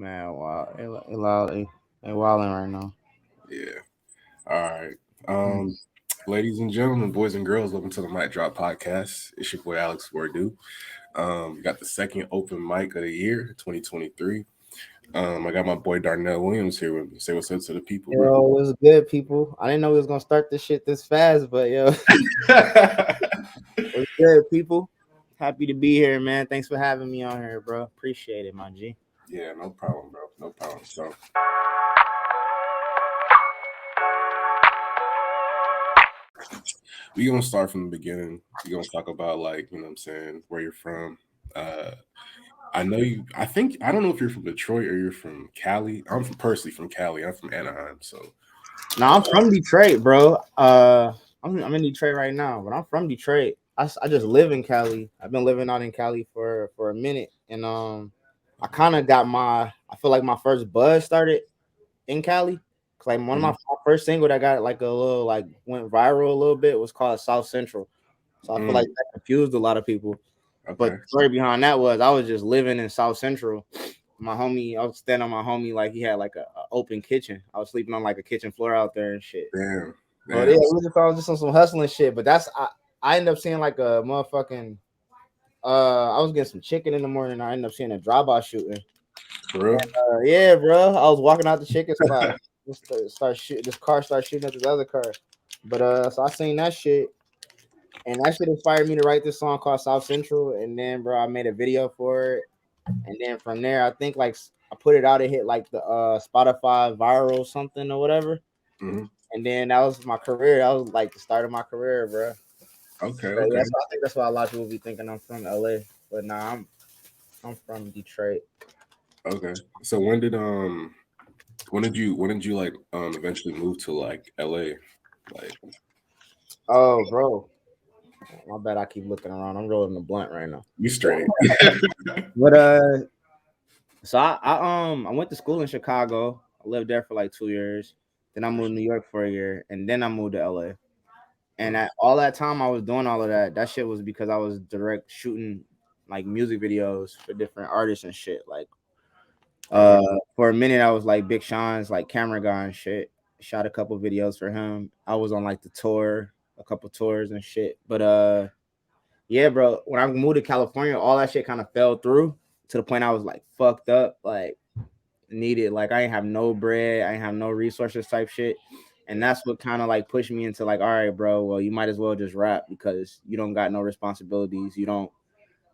Man, wow, they wilding right now. Yeah. All right. Um, Ladies and gentlemen, boys and girls, welcome to the MicDrop podcast. It's your boy Alex Wordu. We got the second open mic of the year, 2023. I got my boy Darnell Williams here with me. Say what's up to the people, bro. Yo, it was good, people. I didn't know we was gonna start this shit this fast, but yo, it was good, people. Happy to be here, man. Thanks for having me on here, bro. Appreciate it, my G. Yeah, no problem, bro. No problem. So we gonna start from the beginning. We gonna talk about like, you know what I'm saying, where you're from. Uh I know you. I don't know if you're from Detroit or you're from Cali. Personally from Cali. I'm from Anaheim. So, No, I'm from Detroit, bro. I'm in Detroit right now, but I'm from Detroit. I just live in Cali. I've been living out in Cali for a minute, and I kind of got I feel like my first buzz started in Cali. 'Cause, like one of my first single that got like a little like went viral a little bit was called South Central. So I feel like that confused a lot of people. But okay. the story behind that was I was just living in South Central. I was standing on my homie like he had like a open kitchen. I was sleeping on like a kitchen floor out there and shit. Damn. But yeah, Damn. I was just on some hustling shit. But I ended up seeing like a motherfucking I was getting some chicken in the morning. I ended up seeing a drive-by shooting. For real? Yeah, bro. I was walking out the chicken spot. This car started shooting at this other car. But so I seen that shit. And that shit inspired me to write this song called South Central. And then, bro, I made a video for it. And then from there, I think like I put it out. It hit like the Spotify viral something or whatever. Mm-hmm. And then that was my career. That was like the start of my career, bro. Okay. So, Okay. yeah, so I think that's why a lot of people be thinking I'm from LA. But nah, I'm from Detroit. Okay. So when did you like eventually move to like LA? Like Oh, bro. My bad. I keep looking around. I'm rolling the blunt right now. you straight? But so I went to school in Chicago. I lived there for like 2 years. Then I moved to New York for a year, and then I moved to LA. And at all that time I was doing all of that, that shit was because I was direct shooting like music videos for different artists and shit. Like for a minute I was like Big Sean's like camera guy and shit. Shot a couple videos for him. I was on like the tour, a couple tours and shit. But yeah, bro, when I moved to California, all that shit kind of fell through to the point I was like fucked up, like needed, like I ain't have no bread, I ain't have no resources type shit. And that's what kind of like pushed me into like, all right, bro, well, you might as well just rap because you don't got no responsibilities. You don't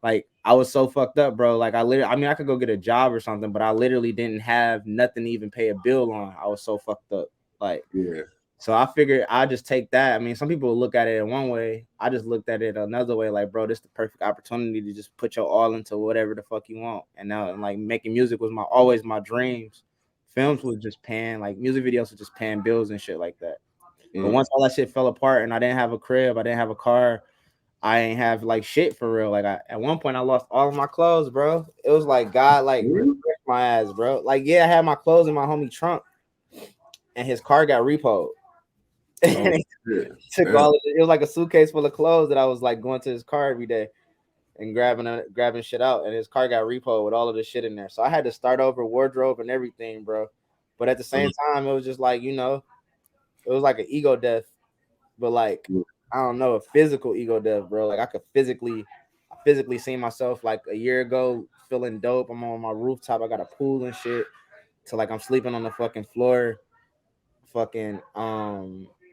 like I was so fucked up, bro. Like I mean, I could go get a job or something, but I literally didn't have nothing to even pay a bill on. I was so fucked up. Like Yeah. so I figured I just take that. I mean, some people look at it in one way. I just looked at it another way. Like, bro, this is the perfect opportunity to just put your all into whatever the fuck you want. And now, and like making music was always my dreams. Films was just paying, like music videos was just paying bills and shit like that. But once all that shit fell apart and I didn't have a crib, I didn't have a car, I ain't have like shit for real. Like at one point I lost all of my clothes, bro. It was like God like Really? my ass, bro. Like yeah, I had my clothes in my homie trunk, and his car got repoed. Oh shit. Took Damn. all of it. It was like a suitcase full of clothes that I was like going to his car every day and grabbing shit out, and his car got repoed with all of the shit in there. So I had to start over wardrobe and everything, bro. But at the same time, it was just like it was like an ego death, but like I don't know, a physical ego death, bro. Like I physically see myself like a year ago feeling dope. I'm on my rooftop. I got a pool and shit. To like I'm sleeping on the fucking floor, fucking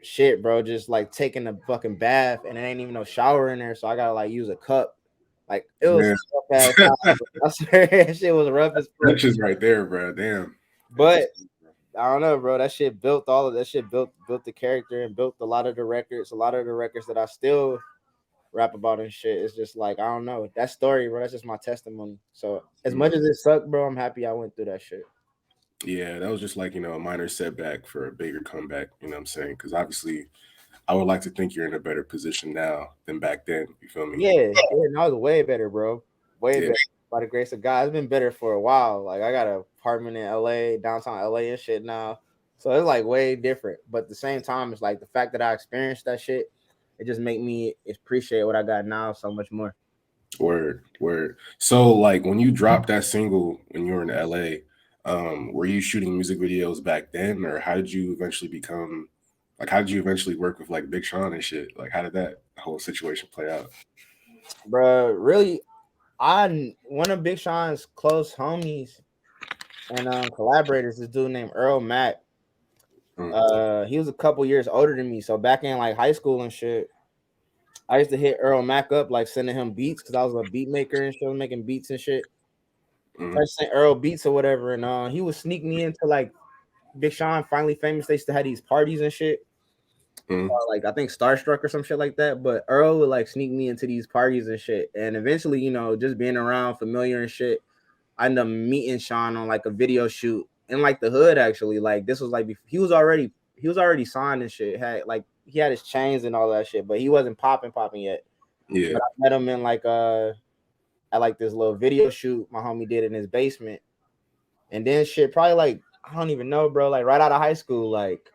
shit, bro. Just like taking a fucking bath and it ain't even no shower in there, so I gotta like use a cup. Like it was Man, rough ass time, bro. I swear that shit was rough as fuck. pictures right there, bro. Damn. But I don't know, bro. That shit built all of that shit built the character and built a lot of the records. A lot of the records that I still rap about and shit. It's just like I don't know that story, bro. That's just my testimony. So as much as it sucked, bro, I'm happy I went through that shit. Yeah, that was just like, a minor setback for a bigger comeback, you know what I'm saying? Because obviously, I would like to think you're in a better position now than back then. You feel me? Yeah, no, it was way better, bro. Way Yeah. better. By the grace of God, it's been better for a while. Like I got an apartment in LA, downtown LA and shit now. So it's like way different. But at the same time, it's like the fact that I experienced that shit, it just make me appreciate what I got now so much more. Word, word. So, like, when you dropped that single when you were in LA, Were you shooting music videos back then, or how did you eventually become like? How did you eventually work with like Big Sean and shit? Like, how did that whole situation play out? Bro, really, one of Big Sean's close homies and collaborators, this dude named Earl Mack. Mm, He was a couple years older than me, so back in like high school and shit, I used to hit Earl Mack up, like sending him beats because I was a beat maker and shit, making beats and shit. mm, I sent Earl beats or whatever, and he would sneak me into like Big Sean, Finally Famous. They used to have these parties and shit. mm, Like I think Starstruck or some shit like that. But Earl would like sneak me into these parties and shit. And eventually, just being around, familiar and shit, I ended up meeting Sean on like a video shoot in like the hood. Actually, like this was like he was already signed and shit. Had like he had his chains and all that shit, but he wasn't popping yet. yeah. But I met him in like at like this little video shoot my homie did in his basement. And then shit, probably like I don't even know, bro. Like right out of high school, like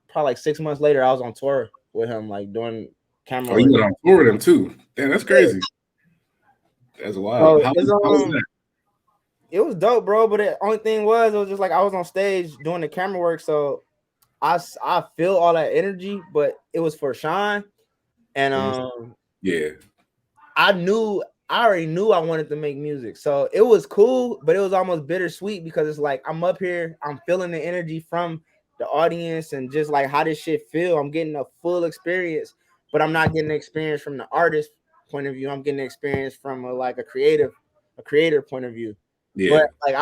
probably like 6 months later, I was on tour with him, like doing camera Oh, you work. went on tour with him too. Damn, that's Yeah. crazy. That's wild. So How, it's how was that? it was dope, bro. But the only thing was, it was just like I was on stage doing the camera work, so I feel all that energy, but it was for Sean, and Mm, yeah, I already knew I wanted to make music. So it was cool, but it was almost bittersweet because it's like I'm up here, I'm feeling the energy from the audience and just like how this shit feel. I'm getting a full experience, but I'm not getting the experience from the artist point of view. I'm getting the experience from like a creator point of view. yeah. But like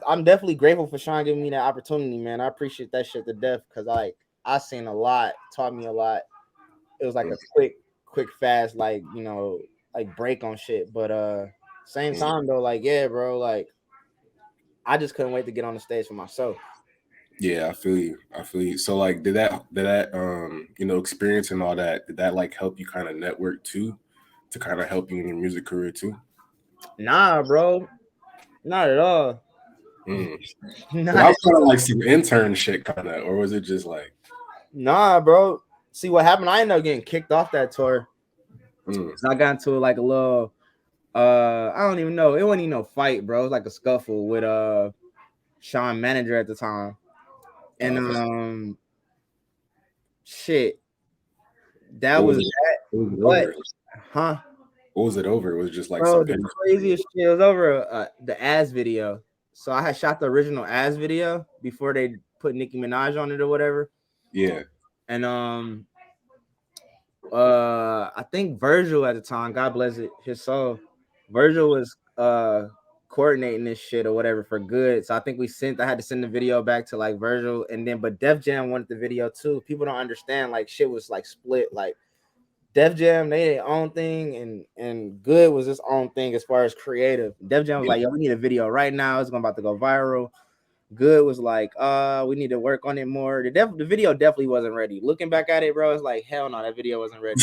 I'm definitely grateful for Sean giving me that opportunity, man. I appreciate that shit to death because I seen a lot, taught me a lot. It was like Mm, a quick, fast, like like break on shit. But same mm. time though, like yeah, bro, like I just couldn't wait to get on the stage for myself. Yeah, I feel you. I feel you. So like did that experience and all that, did that like help you kind of network too? To kind of help you in your music career too? Nah, bro, not at all. Mm. But I Not was kind of like some intern shit kind of, or was it just like nah, bro. See what happened? I ended up getting kicked off that tour. mm, So I got into like a little I don't even know. It wasn't even no fight, bro. It was like a scuffle with Sean manager at the time. And okay. shit, that What was was it? that. What was it But over? huh? What was it over? It was just like some Bro, the petty. craziest shit was over the As video. So I had shot the original As video before they put Nicki Minaj on it or whatever. Yeah. And I think Virgil at the time, God bless it, his soul. Virgil was coordinating this shit or whatever for good. So I had to send the video back to like Virgil and then but Def Jam wanted the video too. People don't understand like shit was like split. Like Def Jam, they their own thing, and Good was his own thing as far as creative. Def Jam was Yeah. like, yo, we need a video right now. It's about to go viral. Good was like, we need to work on it more. The video definitely wasn't ready. Looking back at it, bro, it's like, hell no, that video wasn't ready.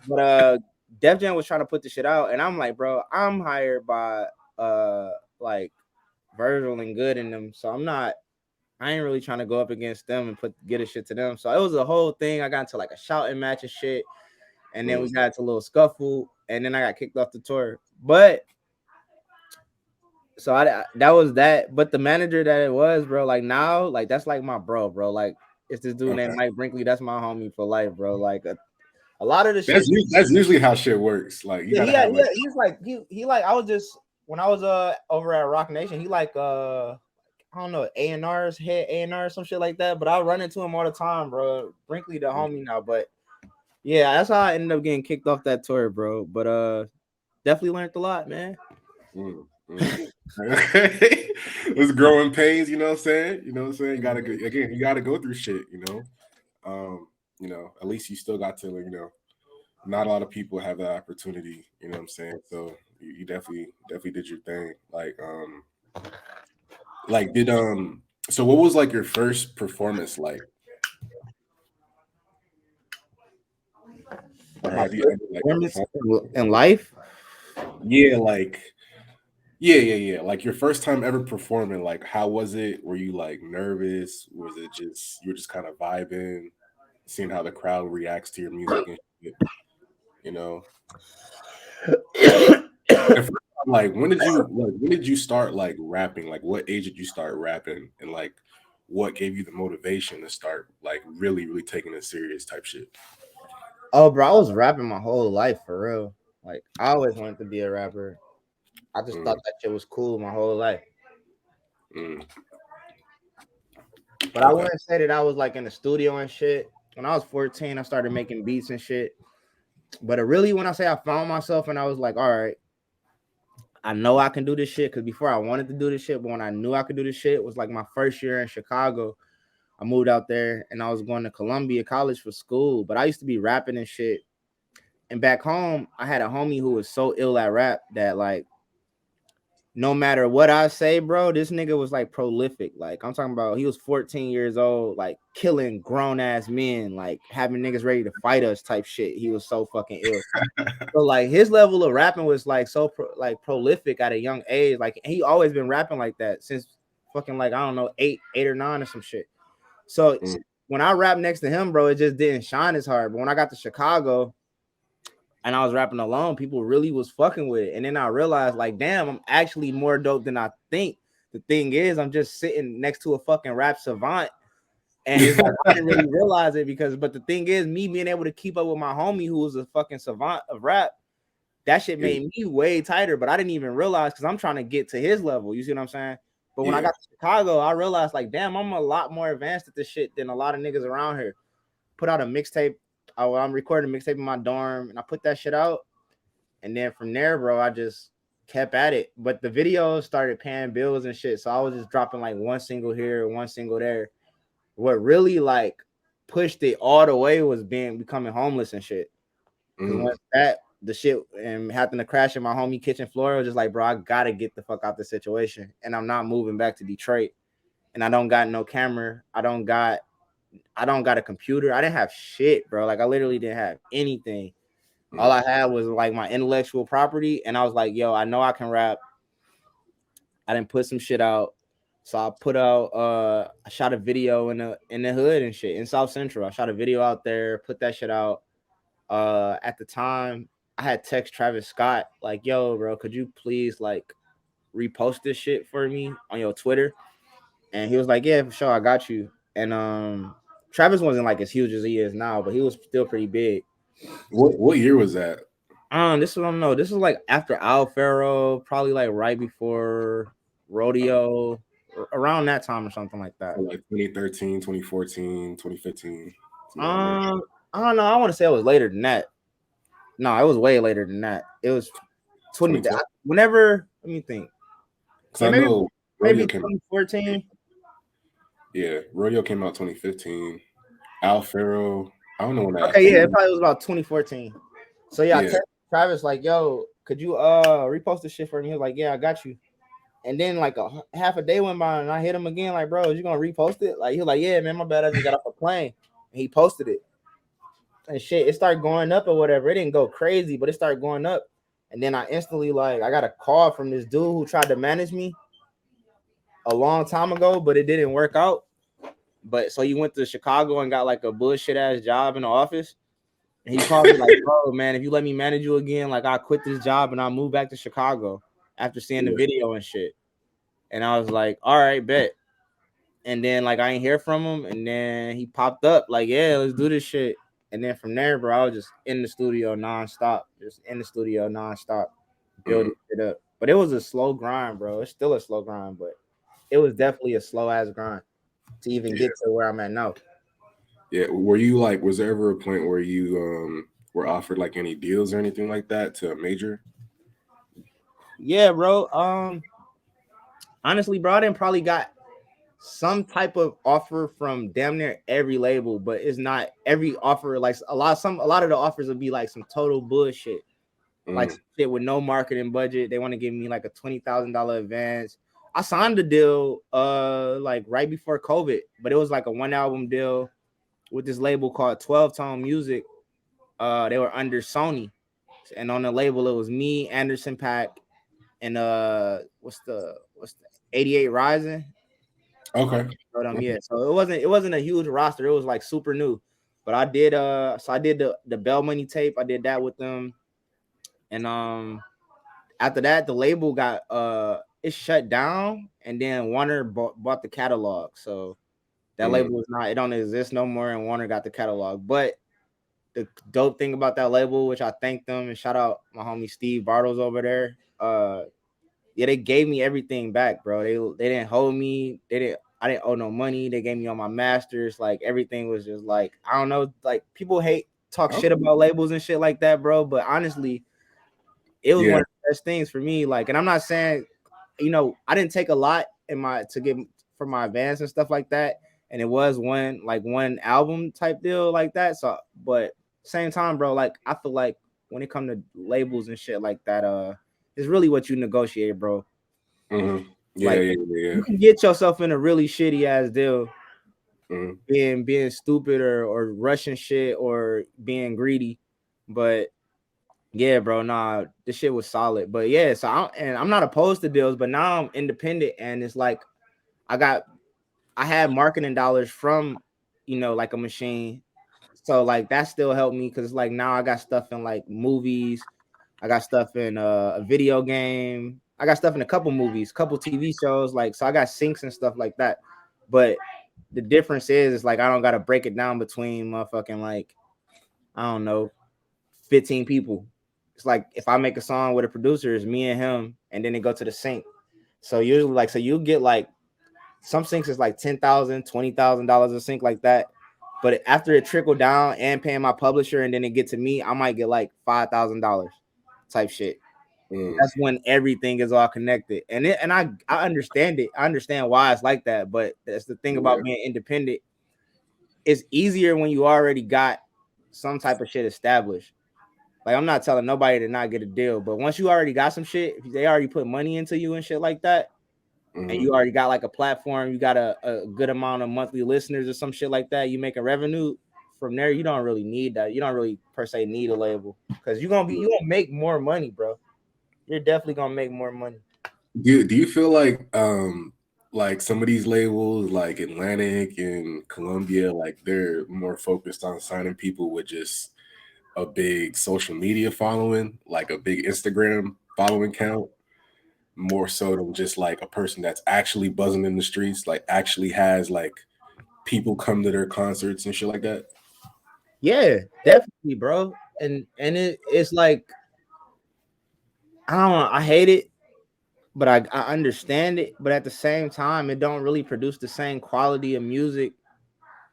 But Def Jam was trying to put the shit out, and I'm like, bro, I'm hired by like Virgil and Good in them, so I ain't really trying to go up against them and get a shit to them. So it was a whole thing. I got into like a shouting match and shit. And then Mm. we got into a little scuffle, and then I got kicked off the tour. But so that was that. But the manager that it was, bro, like now, like that's like my bro. Like it's this dude named Okay. Mike Brinkley. That's my homie for life, bro. Like a lot of the shit. That's usually how shit works. Like you Yeah, gotta have like he's like he like I was just when I was over at Rock Nation, he like I don't know, A&R's head A&R some shit like that. But I run into him all the time, bro. Brinkley the homie now, but yeah, that's how I ended up getting kicked off that tour, bro. But definitely learned a lot, man. mm, mm. Okay. It's growing pains, you know what I'm saying? You know what I'm saying? You gotta go again, you gotta go through shit, you know. At least you still got to, not a lot of people have that opportunity, you know what I'm saying? So you definitely did your thing. Like did so what was like your first performance like? Or My have you ever first like performance performed? in life. Yeah, like yeah. Like your first time ever performing, like how was it? Were you like nervous? Was it just you were just kind of vibing, seeing how the crowd reacts to your music and shit, you know? And Like when did you start like rapping? Like what age did you start rapping, and like what gave you the motivation to start like really taking it serious type shit? Oh, bro, I was rapping my whole life for real. Like I always wanted to be a rapper. I just thought Mm, that shit was cool my whole life. mm, But I okay. wouldn't say that I was like in the studio and shit. When I was 14, I started making beats and shit. But really, when I say I found myself and I was like, all right, I know I can do this shit. Cause before I wanted to do this shit, but when I knew I could do this shit, it was like my first year in Chicago. I moved out there and I was going to Columbia College for school. But I used to be rapping and shit. And back home, I had a homie who was so ill at rap that like no matter what I say, bro, this nigga was like prolific. Like I'm talking about, he was 14 years old, like killing grown ass men, like having niggas ready to fight us type shit. He was so fucking ill. So like his level of rapping was like so prolific at a young age. Like he always been rapping like that since fucking like I don't know 8 or 9 or some shit. So Mm, when I rapped next to him, bro, it just didn't shine as hard. But when I got to Chicago, and I was rapping alone, people really was fucking with it. And then I realized, like, damn, I'm actually more dope than I think. The thing is, I'm just sitting next to a fucking rap savant. And it's like I didn't really realize it but the thing is, me being able to keep up with my homie who was a fucking savant of rap, that shit yeah, made me way tighter, but I didn't even realize because I'm trying to get to his level. You see what I'm saying? But when I yeah. got to Chicago, I realized, like, damn, I'm a lot more advanced at this shit than a lot of niggas around here. Put out a mixtape. I'm recording a mixtape in my dorm, and I put that shit out. And then from there, bro, I just kept at it. But the videos started paying bills and shit. So I was just dropping like one single here, one single there. What really like pushed it all the way was becoming homeless and shit. Because Mm, once that the shit and happened to crash in my homie kitchen floor, it was just like, bro, I gotta get the fuck out the situation. And I'm not moving back to Detroit. And I don't got no camera. I don't got a computer. I didn't have shit, bro. Like I literally didn't have anything. All mm, I had was like my intellectual property, and I was like, "Yo, I know I can rap." I didn't put some shit out, so I put out. I shot a video in the hood and shit in South Central. I shot a video out there, put that shit out. At the time, I had text Travis Scott like, "Yo, bro, could you please like repost this shit for me on your Twitter?" And he was like, "Yeah, for sure, I got you." And Travis wasn't like as huge as he is now, but he was still pretty big. what year was that? This one I don't know. This was like after Al Faro, probably like right before Rodeo, around that time or something like that. Like 2013, 2014, 2015, somewhere around there. Um, I don't know. I want to say it was later than that. No, it was way later than that. It was 20. 2012. Whenever, let me think. Because Yeah, I know maybe Rodeo came out. 2014. Yeah, Rodeo came out 2015. Al Faro, I don't know when that. I Okay, think yeah, it probably was about 2014. So yeah, I yeah, texted Travis like, "Yo, could you repost this shit for me?" He was like, "Yeah, I got you." And then like half a day went by, and I hit him again, like, "Bro, is you gonna repost it?" Like he was like, "Yeah, man, my bad. I just got off a plane." And he posted it, and shit, it started going up or whatever. It didn't go crazy, but it started going up. And then I instantly like I got a call from this dude who tried to manage me a long time ago, but it didn't work out. But so he went to Chicago and got like a bullshit ass job in the office. And he called me like, "Bro, man, if you let me manage you again, like I quit this job and I move back to Chicago after seeing the yeah. video and shit." And I was like, "All right, bet." And then like I ain't hear from him, and then he popped up like, "Yeah, let's do this shit." And then from there, bro, I was just in the studio nonstop, Mm, building it up. But it was a slow grind, bro. It's still a slow grind, but it was definitely a slow ass grind to even yeah, get to where I'm at now. yeah. Were you like? Was there ever a point where you were offered like any deals or anything like that to a major? Yeah, bro. Honestly, bro, I didn't probably got some type of offer from damn near every label, but it's not every offer. Like a lot of the offers would be like some total bullshit, like Mm, shit with no marketing budget. They want to give me like a $20,000 advance. I signed the deal like right before COVID, but it was like a 1 album deal with this label called 12 Tone Music. They were under Sony, and on the label it was me, Anderson Pack, and what's the 88 Rising. I don't okay. know them yet. So it wasn't a huge roster. It was like super new. But I did I did the Bell Money tape. I did that with them. And after that, the label got it shut down, and then Warner bought the catalog. So that label is not, it don't exist no more, and Warner got the catalog. But the dope thing about that label, which I thank them and shout out my homie Steve Bartles over there. Yeah, they gave me everything back, bro. They didn't hold me. I didn't owe no money. They gave me all my masters. Like everything was just like, I don't know. Like people talk shit about labels and shit like that, bro. But honestly, it was one of the best things for me. Like, and I'm not saying, I didn't take a lot to get for my advance and stuff like that. And it was one album type deal like that. So, but same time, bro, like I feel like when it comes to labels and shit like that, it's really what you negotiate, bro. Mm-hmm. You can get yourself in a really shitty ass deal, being stupid or rushing shit or being greedy, but yeah, bro, nah, this shit was solid. But yeah, so I'm not opposed to deals, but now I'm independent, and it's like I had marketing dollars from like a machine, so like that still helped me because like now I got stuff in like movies. I got stuff in a video game. I got stuff in a couple movies, couple TV shows. Like, so I got syncs and stuff like that. But the difference is like I don't got to break it down between motherfucking like, I don't know, 15 people. It's like if I make a song with a producer, it's me and him, and then it go to the sync. So usually like, so you get like some syncs is like $10,000, $20,000 a sync like that. But after it trickle down and paying my publisher and then it get to me, I might get like $5,000 type shit. That's when everything is all connected. And I understand it. I understand why it's like that. But that's the thing about being independent. It's easier when you already got some type of shit established. Like I'm not telling nobody to not get a deal, but once you already got some shit, if they already put money into you and shit like that, and you already got like a platform, you got a good amount of monthly listeners or some shit like that, you make a revenue from there. You don't really need that. You don't really per se need a label because you gonna make more money, bro. You're definitely gonna make more money. Do you feel like some of these labels like Atlantic and Columbia, like they're more focused on signing people with just a big social media following, like a big Instagram following count, more so than just like a person that's actually buzzing in the streets, like actually has like people come to their concerts and shit like that? Yeah, definitely, bro. And it's like I don't know, I hate it, but I understand it. But at the same time, it don't really produce the same quality of music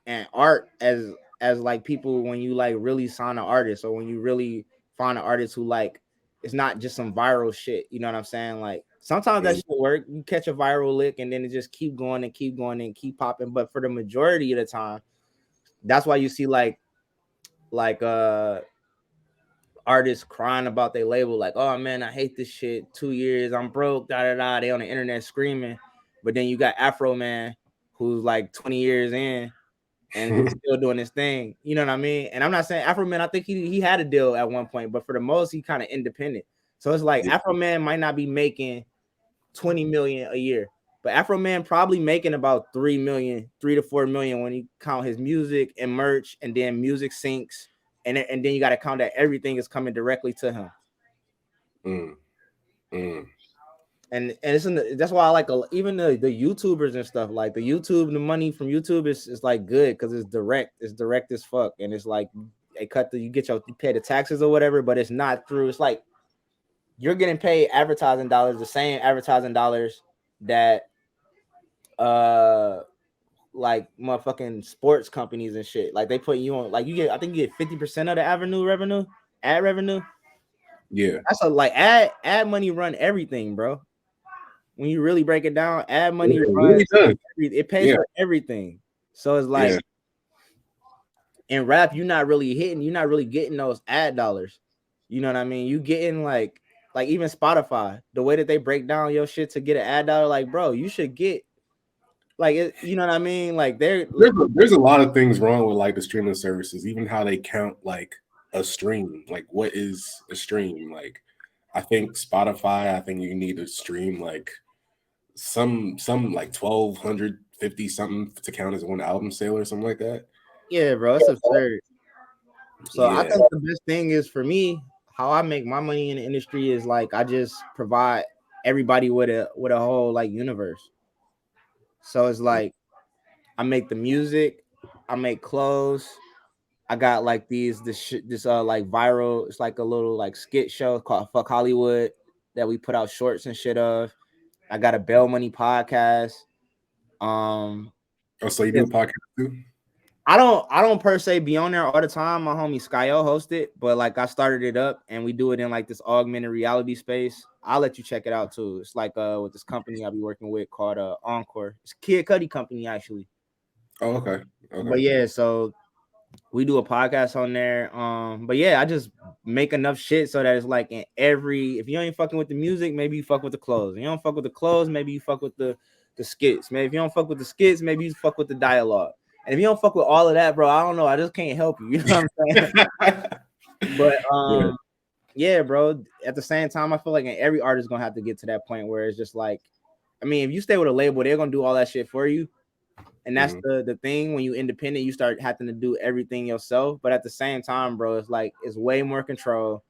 and art as like people when you like really sign an artist or when you really find an artist who like it's not just some viral shit. You know what I'm saying? Like sometimes that shit work. You catch a viral lick and then it just keep going and keep going and keep popping. But for the majority of the time, that's why you see like artists crying about their label, like, oh man, I hate this shit. 2 years, I'm broke, da da da. They on the internet screaming. But then you got Afro Man, who's like 20 years in and he's still doing his thing. You know what I mean? And I'm not saying Afro Man, I think he had a deal at one point, but for the most, he kind of independent. So it's like Afro Man might not be making 20 million a year, but Afro Man probably making about 3 to 4 million when you count his music and merch and then music syncs. And then you got to count that everything is coming directly to him. And that's why I like even the YouTubers and stuff. Like the money from YouTube is like good because it's direct as fuck, and it's like you pay the taxes or whatever, but it's not through. It's like you're getting paid advertising dollars, the same advertising dollars that like motherfucking sports companies and shit. Like they put you on, like I think you get 50% of the ad revenue. Yeah, that's like ad money run everything, bro. When you really break it down, ad money runs, it pays for everything. So it's like in rap, you're not really getting those ad dollars. You know what I mean? You getting like even Spotify, the way that they break down your shit to get an ad dollar, like bro, you should get like it, you know what I mean? Like there's a lot of things wrong with like the streaming services, even how they count like a stream. Like what is a stream? Like I think Spotify, I think you need to stream like some like 1,250 something to count as one album sale or something like that. Yeah, bro, it's absurd. So I think the best thing is for me, how I make my money in the industry is like I just provide everybody with a whole like universe. So it's like I make the music, I make clothes. I got like this like viral. It's like a little like skit show called Fuck Hollywood that we put out shorts and shit of. I got a Bail Money podcast. Um, Oh, so you do a podcast too? I don't per se be on there all the time. My homie Skyo host it, but like I started it up and we do it in like this augmented reality space. I'll let you check it out too. It's like with this company I'll be working with called Encore. It's a Kid Cudi company actually. Oh, okay. But Okay. yeah, so we do a podcast on there. But yeah, I just make enough shit so that it's like in every if you ain't fucking with the music, maybe you fuck with the clothes. If you don't fuck with the clothes, maybe you fuck with the skits. Maybe if you don't fuck with the skits, maybe you fuck with the dialogue. And if you don't fuck with all of that, bro, I don't know. I just can't help you. You know what I'm saying? But Yeah. yeah, bro. At the same time, I feel like every artist gonna have to get to that point where it's just like, I mean, if you stay with a label, they're gonna do all that shit for you. And that's the thing when you independent, you start having to do everything yourself. But at the same time, bro, it's like it's way more control.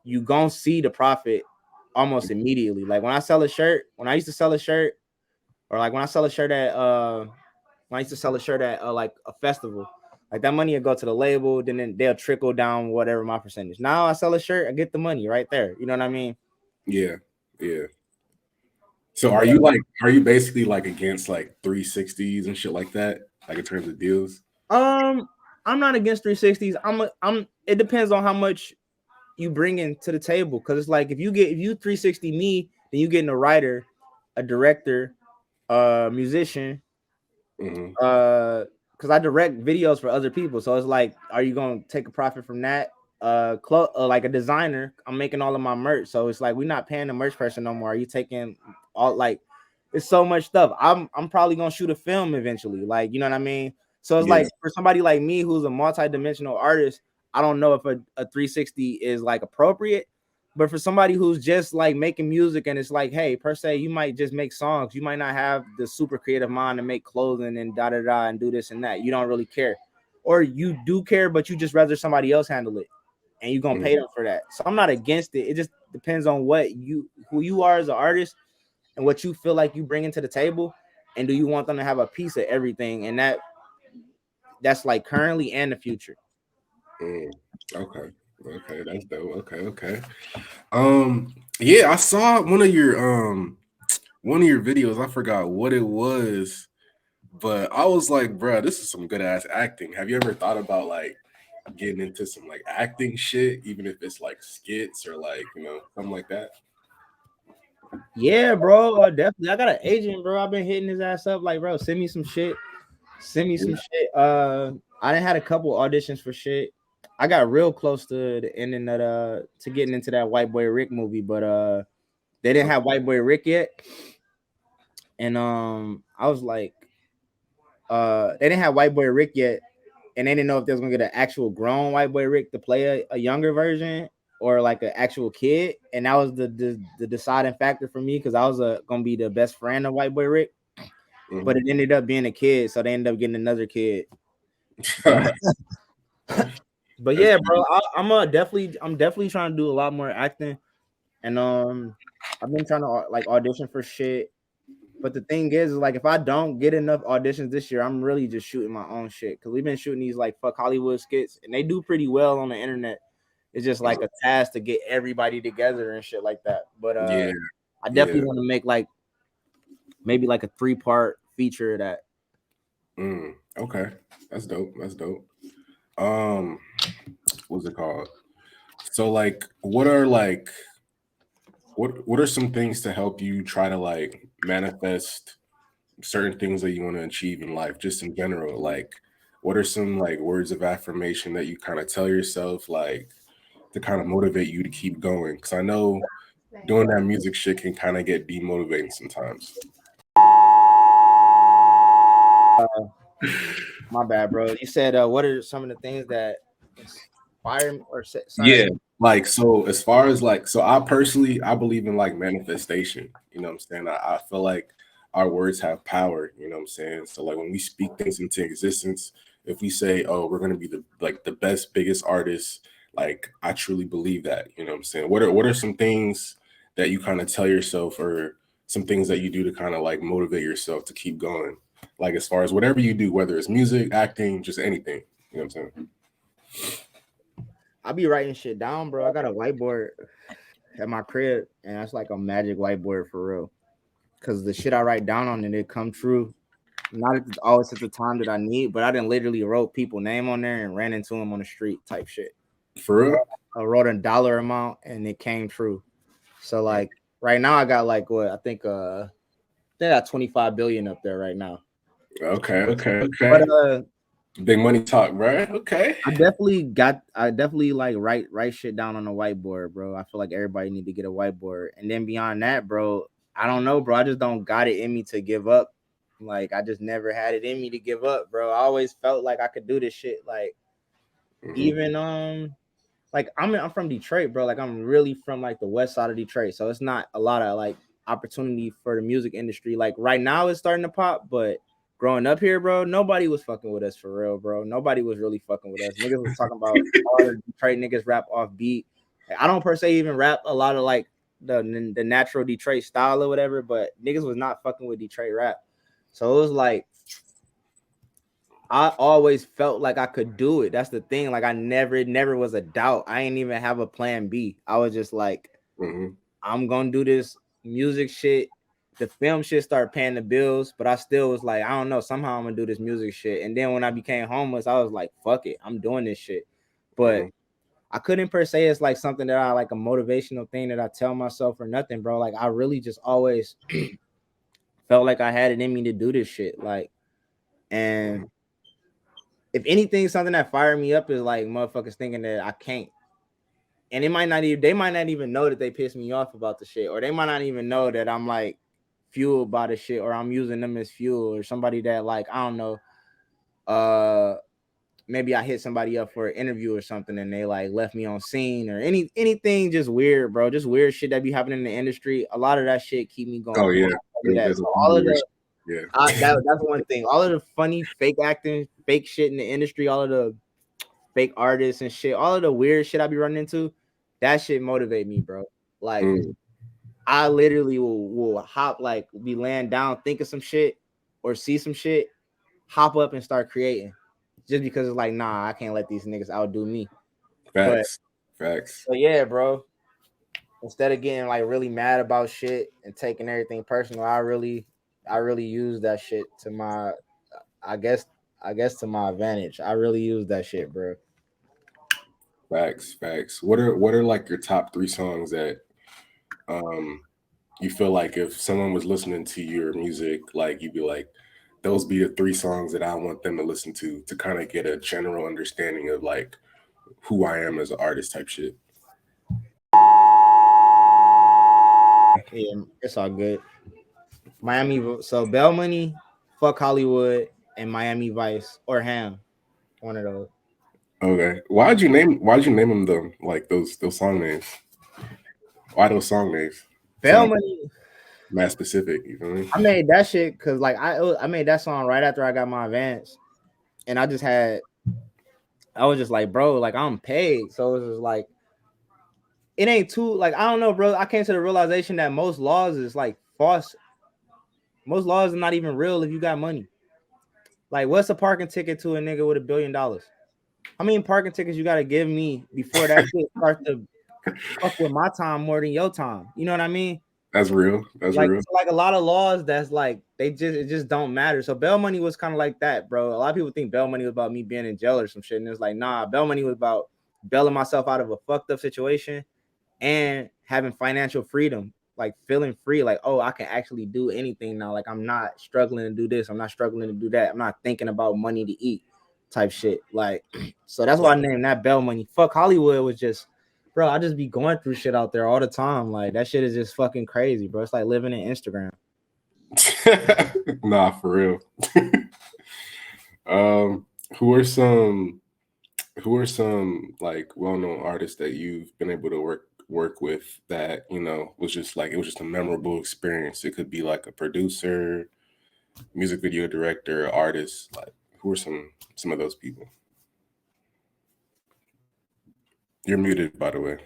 You gonna see the profit almost immediately. Like when I sell a shirt, when I used to sell a shirt, or like when I sell a shirt at when I used to sell a shirt at like a festival, like that money will go to the label, then they'll trickle down whatever my percentage. Now I sell a shirt, I get the money right there. You know what I mean? Yeah. Yeah. So But are you basically like against like 360s and shit like that? Like in terms of deals? I'm not against 360s. I'm it depends on how much you bring in to the table. Cause it's like if you 360 me, then you getting a writer, a director, a musician, Mm-hmm. because I direct videos for other people. So it's like, are you gonna take a profit from that? Like a designer, I'm making all of my merch. So it's like we're not paying the merch person no more. Are you taking all like it's so much stuff. I'm probably gonna shoot a film eventually. Like, you know what I mean? So it's Yeah. like for somebody like me who's a multi-dimensional artist, I don't know if a 360 is like appropriate. But for somebody who's just like making music and it's like, hey, per se, you might just make songs. You might not have the super creative mind to make clothing and da da da and do this and that. You don't really care. Or you do care, but you just rather somebody else handle it and you're gonna pay them for that. So I'm not against it. It just depends on who you are as an artist and what you feel like you bring into the table. And do you want them to have a piece of everything? And that's like currently and the future. Mm. Okay. Okay, that's dope. Okay, okay. Yeah, I saw one of your videos. I forgot what it was, but I was like, bro, this is some good ass acting. Have you ever thought about like getting into some like acting shit, even if it's like skits or like, something like that? Yeah, bro. Definitely. I got an agent, bro. I've been hitting his ass up. Like, bro, send me some shit. Send me some shit. I done had a couple auditions for shit. I got real close to the ending of to getting into that White Boy Rick movie, but they didn't have White Boy Rick yet. And I was like, they didn't have White Boy Rick yet, and they didn't know if they was gonna get an actual grown White Boy Rick to play a younger version or like an actual kid. And that was the deciding factor for me because I was gonna be the best friend of White Boy Rick, but it ended up being a kid, so they ended up getting another kid. But but That's yeah, good. bro, I'm definitely trying to do a lot more acting, and I've been trying to like audition for shit. But the thing is like if I don't get enough auditions this year, I'm really just shooting my own shit because we've been shooting these like fuck Hollywood skits, and they do pretty well on the internet. It's just like a task to get everybody together and shit like that. But Yeah, I yeah. definitely want to make like maybe like a 3-part feature of that. Okay, that's dope. That's dope. Um, what's it called? So like, what are some things to help you try to like manifest certain things that you want to achieve in life, just in general? Like, what are some like words of affirmation that you kind of tell yourself, like, to kind of motivate you to keep going? Because I know doing that music shit can kind of get demotivating sometimes. My bad, bro. You said what are some of the things that inspire me or Yeah. sorry? Like, so as far as like, so I personally, I believe in like manifestation. You know what I'm saying? I feel like our words have power. You know what I'm saying? So like when we speak things into existence, if we say, "Oh, we're gonna be the best, biggest artist," like I truly believe that. You know what I'm saying? What are some things that you kind of tell yourself, or some things that you do to kind of like motivate yourself to keep going? Like as far as whatever you do, whether it's music, acting, just anything. You know what I'm saying? I be writing shit down, bro. I got a whiteboard at my crib, and that's like a magic whiteboard for real. Cause the shit I write down on it come true. Not always at the time that I need, but I didn't literally wrote people name on there and ran into them on the street type shit. For real? I wrote a dollar amount and it came true. So like right now I got like what I think they got 25 billion up there right now. Okay. But Big money talk, bro. Okay. I definitely like write shit down on the whiteboard, bro. I feel like everybody need to get a whiteboard. And then beyond that, bro, I don't know, bro. I just don't got it in me to give up. Like I just never had it in me to give up, bro. I always felt like I could do this shit. Like even like I'm from Detroit, bro. Like I'm really from like the west side of Detroit. So it's not a lot of like opportunity for the music industry. Like right now it's starting to pop, but growing up here, bro, nobody was fucking with us for real, bro. Nobody was really fucking with us. Niggas was talking about all the Detroit niggas rap off beat. I don't per se even rap a lot of like the natural Detroit style or whatever, but niggas was not fucking with Detroit rap. So it was like I always felt like I could do it. That's the thing. Like it never was a doubt. I ain't even have a plan B. I was just like, I'm gonna do this music shit. The film shit started paying the bills, but I still was like, I don't know. Somehow I'm gonna do this music shit. And then when I became homeless, I was like, fuck it, I'm doing this shit. But I couldn't per se it's like something that I like a motivational thing that I tell myself or nothing, bro. Like I really just always felt like I had it in me to do this shit. Like, and if anything, something that fired me up is like motherfuckers thinking that I can't. And they might not even know that they pissed me off about the shit, or they might not even know that I'm like fueled by the shit, or I'm using them as fuel, or somebody that like I don't know, maybe I hit somebody up for an interview or something and they like left me on scene or anything just weird, bro. Just weird shit that be happening in the industry. A lot of that shit keep me going. Oh yeah. So all of that, that's one thing. All of the funny fake acting, fake shit in the industry, all of the fake artists and shit, all of the weird shit I be running into, that shit motivate me, bro. Like I literally will hop, like be laying down, think of some shit or see some shit, hop up and start creating. Just because it's like, nah, I can't let these niggas outdo me. Facts. But yeah, bro. Instead of getting like really mad about shit and taking everything personal, I really use that shit to my I guess to my advantage. I really use that shit, bro. Facts. What are like your top 3 songs that you feel like if someone was listening to your music, like you'd be like, those be the 3 songs that I want them to listen to kind of get a general understanding of like who I am as an artist type shit? Yeah, it's all good. Miami, so Bell Money, Fuck Hollywood, and Miami Vice or Ham. One of those. Okay. Why'd you name them though? Like those song names? Why those song names? Bell Money. Mad specific, you feel me? I made that shit because like I made that song right after I got my advance, and I was just like, bro, like I'm paid, so it was just like it ain't too like I don't know, bro. I came to the realization that most laws is like false. Most laws are not even real if you got money. Like, what's a parking ticket to a nigga with $1 billion? How many parking tickets you gotta give me before that shit starts to fuck with my time more than your time? You know what I mean? That's real. Like a lot of laws that's like it just don't matter. So Bail Money was kind of like that, bro. A lot of people think Bail Money was about me being in jail or some shit, and it's like, nah, Bail Money was about bailing myself out of a fucked up situation and having financial freedom, like feeling free, like, oh, I can actually do anything now. Like I'm not struggling to do this, I'm not struggling to do that, I'm not thinking about money to eat type shit. Like, so that's why I named that Bail Money. Fuck Hollywood was just, bro, I just be going through shit out there all the time. Like that shit is just fucking crazy, bro. It's like living in Instagram. Nah, for real. Who are some like well-known artists that you've been able to work with that, you know, was just like, it was just a memorable experience? It could be like a producer, music video director, artist. Like who are some of those people? You're muted, by the way.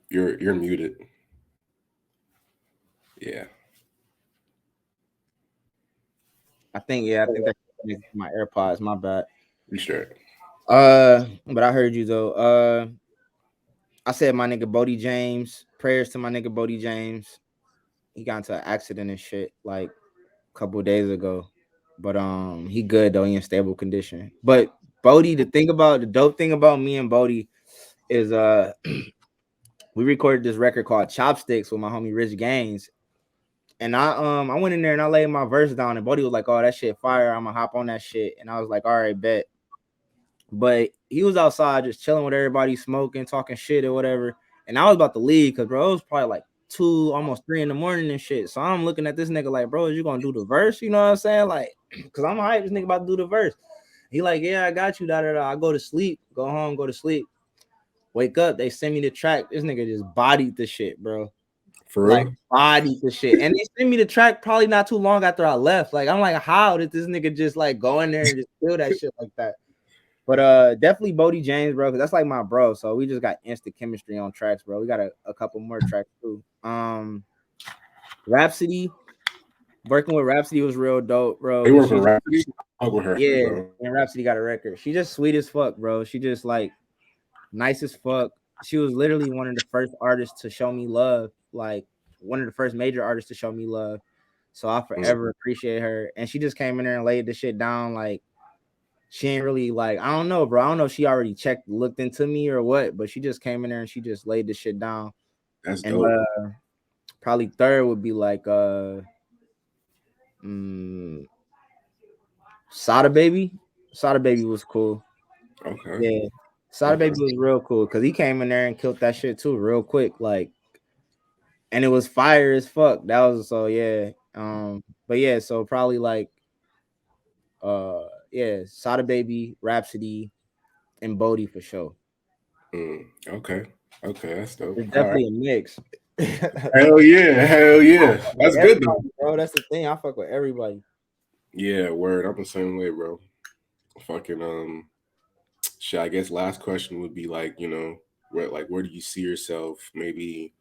You're muted. Yeah. I think that's my AirPods. My bad. You sure? But I heard you though. I said my nigga Bodie James. Prayers to my nigga Bodie James. He got into an accident and shit like a couple of days ago. But he good though. He in stable condition. But Bodie, the dope thing about me and Bodie is we recorded this record called Chopsticks with my homie Rich Gaines. And I went in there and I laid my verse down and Bodie was like, "Oh, that shit fire. I'm gonna hop on that shit." And I was like, "All right, bet." But he was outside just chilling with everybody, smoking, talking shit or whatever. And I was about to leave because bro, it was probably like 2, almost 3 in the morning and shit. So I'm looking at this nigga like, bro, is you gonna do the verse? You know what I'm saying? Like, cause I'm hyped, this nigga about to do the verse. He like, yeah, I got you. Da da da. I go to sleep, go home, go to sleep. Wake up, they send me the track. This nigga just bodied the shit, bro. For Like real? bodied the shit. And they sent me the track probably not too long after I left. Like, I'm like, how did this nigga just like go in there and just feel that shit like that? But definitely Bodie James, bro, because that's like my bro. So we just got instant chemistry on tracks, bro. We got a couple more tracks too. Rhapsody, working with Rhapsody was real dope, bro. They Cause work with she, Rhapsody? I fuck with her, yeah, bro. and Rhapsody got a record. She just sweet as fuck, bro. She just like nice as fuck. She was literally one of the first artists to show me love, like one of the first major artists to show me love. So I forever appreciate her. And she just came in there and laid the shit down like she ain't really like, I don't know, bro. I don't know if she already looked into me or what, but she just came in there and she just laid the shit down. That's And dope. probably third would be like mm, Sada Baby. Sada Baby was cool. Okay. Yeah. Sada Okay. Baby was real cool because he came in there and killed that shit too, real quick. Like, and it was fire as fuck. That was so yeah. But yeah, so probably like yeah, Sada Baby, Rhapsody, and Bodie for sure. Okay. Okay. That's dope. It's All right. definitely a mix. Hell yeah. Hell yeah. With That's good though. everybody, bro. That's the thing. I fuck with everybody. Yeah. Word. I'm the same way, bro. Fucking shit. I guess last question would be like, where do you see yourself maybe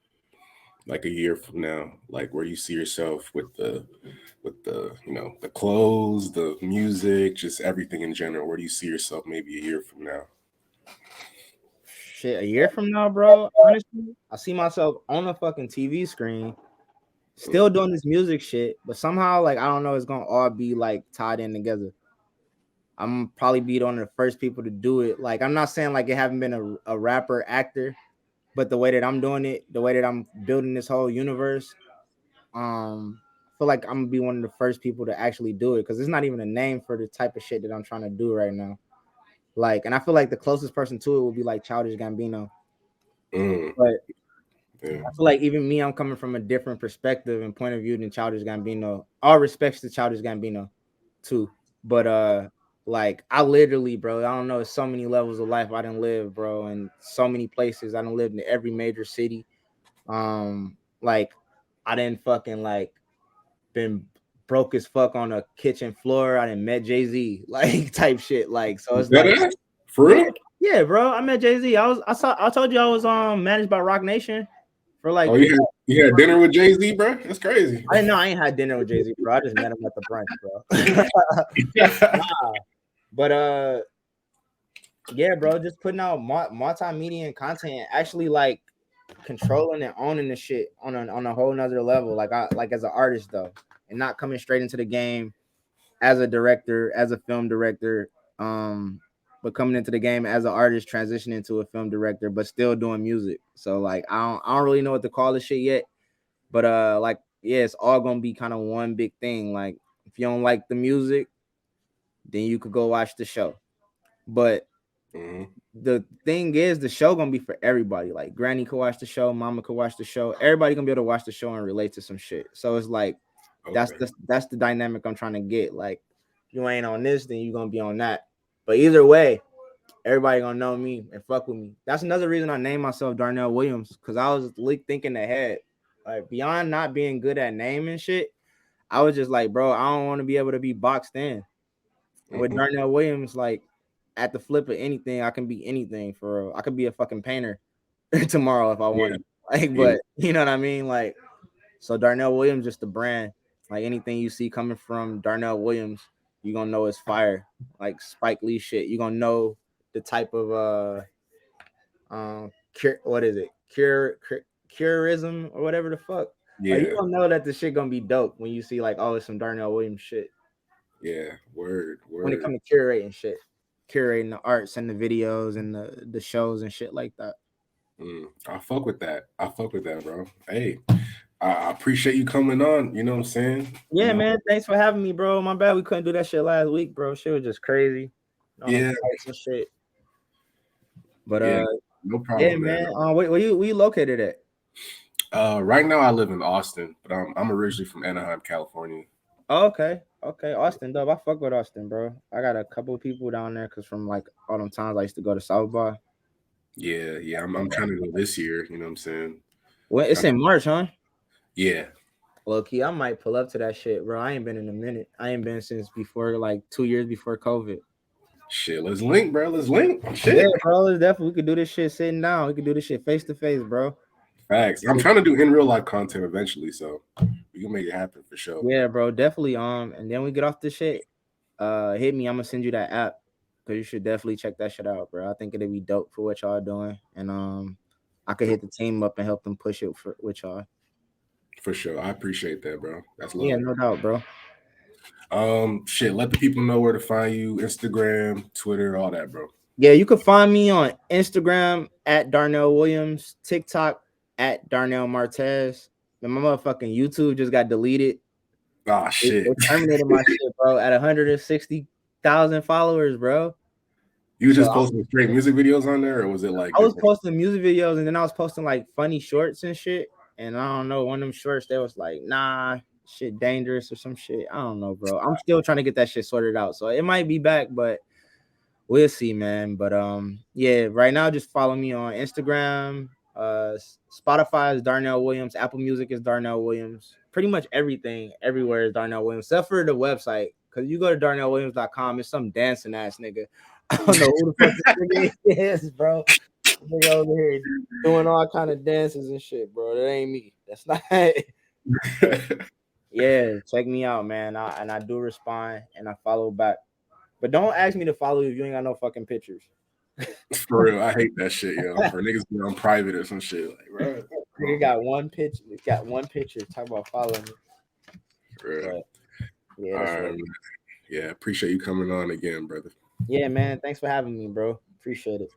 like a year from now? Like where do you see yourself with the clothes, the music, just everything in general? Where do you see yourself maybe a year from now? Shit, a year from now, bro. Honestly, I see myself on a fucking TV screen, still doing this music shit, but somehow, like, I don't know, it's gonna all be like tied in together. I'm probably be one of the first people to do it. Like, I'm not saying like it haven't been a rapper actor, but the way that I'm doing it, the way that I'm building this whole universe, I feel like I'm gonna be one of the first people to actually do it because it's not even a name for the type of shit that I'm trying to do right now. Like, and I feel like the closest person to it would be like Childish Gambino. Mm, But yeah. I feel like even me, I'm coming from a different perspective and point of view than Childish Gambino. All respects to Childish Gambino too. But like I literally, bro, I don't know, so many levels of life I didn't live, bro, and so many places. I didn't live in every major city. Like I didn't fucking like been broke as fuck on a kitchen floor. I didn't met Jay-Z, like type shit. Like, so it's That like, ass? For yeah, real? yeah, bro. I met Jay-Z. I told you I was managed by Rock Nation for like Oh, you had dinner with Jay-Z, bro? That's crazy. I didn't know I ain't had dinner with Jay-Z, bro. I just met him at the brunch, bro. Nah. But yeah, bro, just putting out multimedia and content, and actually like controlling and owning the shit on a whole nother level. Like I like as an artist though, and not coming straight into the game as a director, as a film director, but coming into the game as an artist, transitioning to a film director, but still doing music. So like I don't really know what to call this shit yet. But like yeah, it's all gonna be kind of one big thing. Like if you don't like the music, then you could go watch the show. But Mhm. the thing is, the show gonna be for everybody. Like Granny could watch the show, Mama could watch the show. Everybody gonna be able to watch the show and relate to some shit. So it's like Okay. that's the dynamic I'm trying to get. Like you ain't on this, then you gonna be on that. But either way, everybody gonna know me and fuck with me. That's another reason I named myself Darnell Williams because I was thinking ahead. Like beyond not being good at naming shit, I was just like, bro, I don't want to be able to be boxed in. And with Mhm. Darnell Williams, like at the flip of anything, I can be anything for real. I could be a fucking painter tomorrow if I Yeah, wanted. Like, yeah, but you know what I mean? Like, so Darnell Williams just the brand. Like anything you see coming from Darnell Williams, you gonna know it's fire. Like Spike Lee shit. You gonna know the type of what is it? Curism or whatever the fuck. Like you yeah, gonna know that the shit gonna be dope when you see like, oh, it's some Darnell Williams shit. yeah. Word, When it word. comes to curating shit, curating the arts and the videos and the shows and shit like that. I fuck with that. I fuck with that, bro. Hey, I appreciate you coming on. You know what I'm saying? You Yeah, know, man. Thanks for having me, bro. My bad we couldn't do that shit last week, bro. Shit was just crazy. On them yeah, flights and shit. But yeah. No yeah, problem, man. man. Where you located at? Right now I live in Austin, but I'm originally from Anaheim, California. Oh, okay. Okay. Austin, dub. I fuck with Austin, bro. I got a couple of people down there because from like all them times I used to go to South by. Yeah, yeah. I'm trying to go this year. You know what I'm saying? Well, it's in March, huh? Yeah. Low key, I might pull up to that shit, bro. I ain't been in a minute. I ain't been since before like 2 years before COVID. Shit, let's link, bro. Let's link. Yeah, Shit. bro. It's definitely we could do this shit sitting down. We could do this shit face to face, bro. Facts. I'm trying to do in real life content eventually, so we can make it happen for sure. Yeah, bro. Definitely. And then we get off this shit. Hit me. I'm gonna send you that app because you should definitely check that shit out, bro. I think it'd be dope for what y'all doing, and I could hit the team up and help them push it with y'all. For sure. I appreciate that, bro. That's Yeah, love. no doubt, bro. Shit, let the people know where to find you, Instagram, Twitter, all that, bro. Yeah, you can find me on Instagram at Darnell Williams, TikTok at Darnell Martez. And my motherfucking YouTube just got deleted. Ah, shit. It terminated my shit, bro, at 160,000 followers, bro. You were So just posting straight music videos on there, or was it like I was different? posting music videos and then I was posting like funny shorts and shit. And I don't know, one of them shorts that was like, nah, shit dangerous or some shit. I don't know, bro. I'm still trying to get that shit sorted out. So it might be back, but we'll see, man. But yeah, right now just follow me on Instagram. Spotify is Darnell Williams, Apple Music is Darnell Williams. Pretty much everything, everywhere is Darnell Williams, except for the website. Cause you go to darnellwilliams.com, it's some dancing ass nigga. I don't know who the fuck this nigga is, bro. Nigga over here doing all kind of dances and shit, bro. That ain't me. That's not. Yeah, check me out, man. I do respond and I follow back. But don't ask me to follow you if you ain't got no fucking pictures. For real, I hate that shit, yo. For niggas be on private or some shit, like, bro. Nigga got one picture. Got one picture. Talk about following me. For real. But yeah, All that's right, right. man. Yeah, appreciate you coming on again, brother. Yeah, man. Thanks for having me, bro. Appreciate it.